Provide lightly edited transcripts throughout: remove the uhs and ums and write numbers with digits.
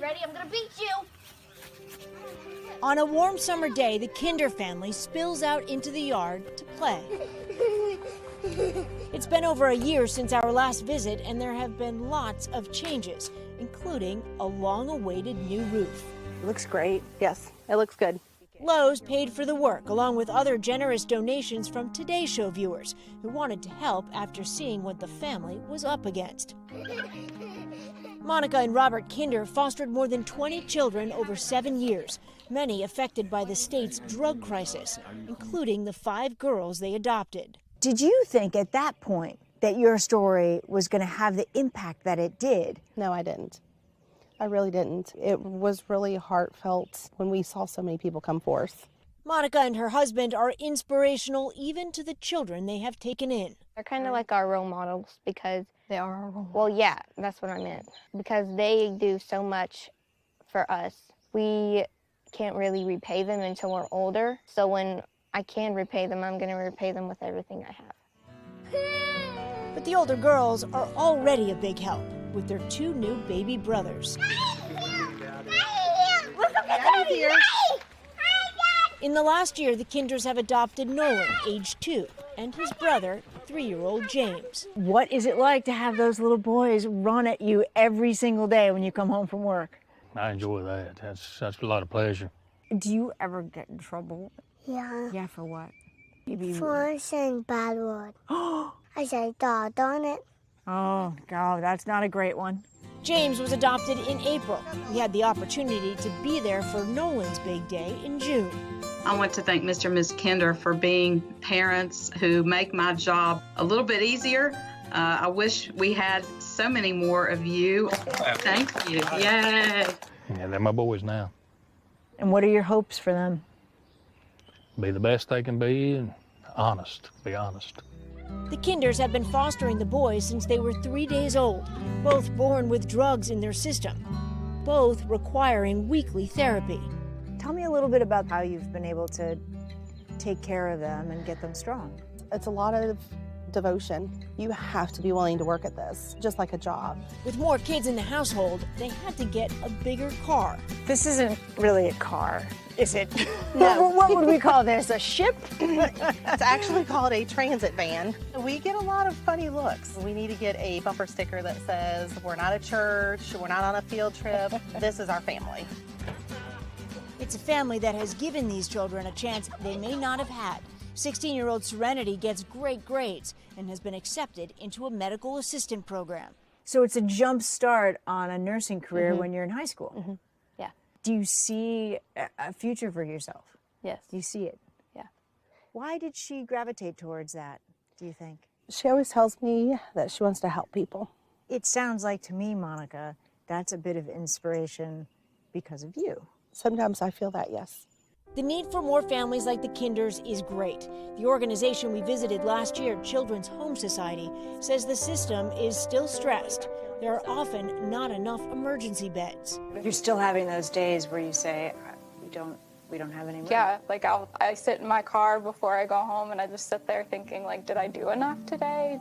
ready? I'm gonna beat you. On a warm summer day, the Kinder family spills out into the yard to play. It's been over a year since our last visit, and there have been lots of changes, including a long-awaited new roof. It looks great. Yes, it looks good. Lowe's paid for the work, along with other generous donations from Today Show viewers who wanted to help after seeing what the family was up against. Monica and Robert Kinder fostered more than 20 children over 7 years, many affected by the state's drug crisis, including the 5 girls they adopted. Did you think at that point that your story was going to have the impact that it did? No, I didn't. I really didn't. It was really heartfelt when we saw so many people come forth. Monica and her husband are inspirational even to the children they have taken in. They're kind of like our role models because They are our role models. well, yeah, that's what I meant. Because they do so much for us. We can't really repay them until we're older. So when I can repay them, I'm going to repay them with everything I have. But the older girls are already a big help with their 2 new baby brothers. In the last year, the Kinders have adopted Nolan, age 2, and his brother, 3-year-old James. What is it like to have those little boys run at you every single day when you come home from work? I enjoy that. That's a lot of pleasure. Do you ever get in trouble? Yeah. Yeah, for what? For saying bad word. I say dog on it. Oh, God, that's not a great one. James was adopted in April. He had the opportunity to be there for Nolan's big day in June. I want to thank Mr. and Ms. Kinder for being parents who make my job a little bit easier. I wish we had so many more of you. Thank you. Yay. Yeah, they're my boys now. And what are your hopes for them? Be the best they can be and be honest. The Kinders have been fostering the boys since they were 3 days old, both born with drugs in their system, both requiring weekly therapy. Tell me a little bit about how you've been able to take care of them and get them strong. It's a lot of devotion. You have to be willing to work at this, just like a job. With more kids in the household, they had to get a bigger car. This isn't really a car, is it? No. What would we call this, a ship? It's actually called a transit van. We get a lot of funny looks. We need to get a bumper sticker that says, we're not a church, we're not on a field trip, this is our family. It's a family that has given these children a chance they may not have had. 16-year-old Serenity gets great grades and has been accepted into a medical assistant program. So it's a jump start on a nursing career when you're in high school. Mm-hmm. Yeah. Do you see a future for yourself? Yes. Do you see it? Yeah. Why did she gravitate towards that, do you think? She always tells me that she wants to help people. It sounds like to me, Monica, that's a bit of inspiration because of you. Sometimes I feel that, yes. The need for more families like the Kinders is great. The organization we visited last year, Children's Home Society, says the system is still stressed. There are often not enough emergency beds. You're still having those days where you say, we don't have any room. Yeah, like I sit in my car before I go home and I just sit there thinking, like, did I do enough today?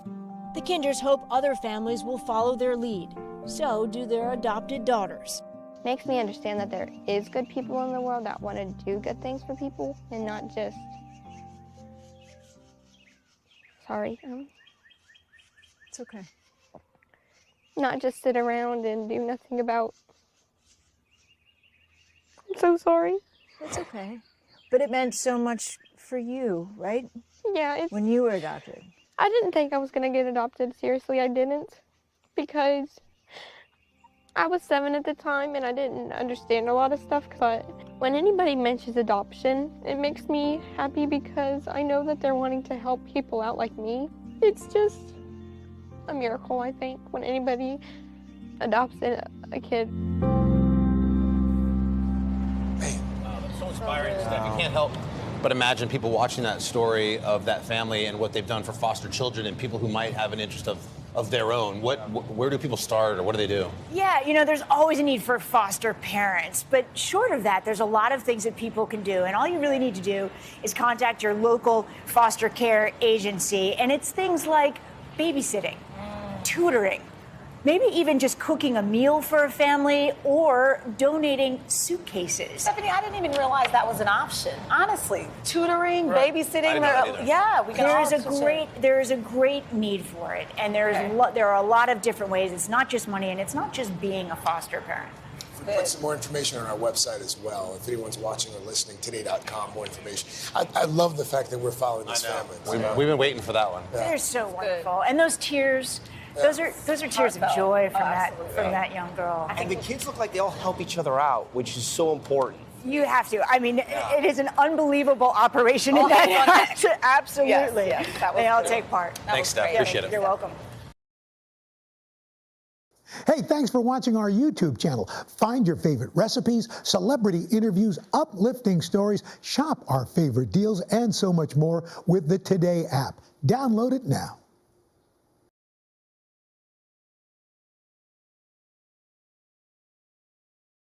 The Kinders hope other families will follow their lead. So do their adopted daughters. Makes me understand that there is good people in the world that want to do good things for people and not just, It's okay. not just sit around and do nothing about. I'm so sorry. It's okay. But it meant so much for you, right? Yeah, When you were adopted. I didn't think I was going to get adopted. Seriously, I didn't. Because I was 7 at the time and I didn't understand a lot of stuff. But when anybody mentions adoption, it makes me happy because I know that they're wanting to help people out like me. It's just a miracle, I think, when anybody adopts a kid. That's so inspiring stuff. You can't help but imagine people watching that story of that family and what they've done for foster children and people who might have an interest of their own. Where do people start, or what do they do? Yeah, you know, there's always a need for foster parents, but short of that, there's a lot of things that people can do, and all you really need to do is contact your local foster care agency, and it's things like babysitting, tutoring, maybe even just cooking a meal for a family or donating suitcases. Stephanie, I didn't even realize that was an option. Honestly, tutoring, babysitting, there is a great need for it, and there are a lot of different ways. It's not just money, and it's not just being a foster parent. We put some more information on our website as well. If anyone's watching or listening, today.com, more information. I love the fact that we're following this family. We've been waiting for that one. They're so wonderful, and those tears. Those are tears of joy from that young girl. And the kids look like they all help each other out, which is so important. You have to. I mean, it is an unbelievable operation in that. Absolutely. Yes, they all take part. Thanks, Steph. Appreciate it. You're welcome. Hey, thanks for watching our YouTube channel. Find your favorite recipes, celebrity interviews, uplifting stories, shop our favorite deals, and so much more with the Today app. Download it now.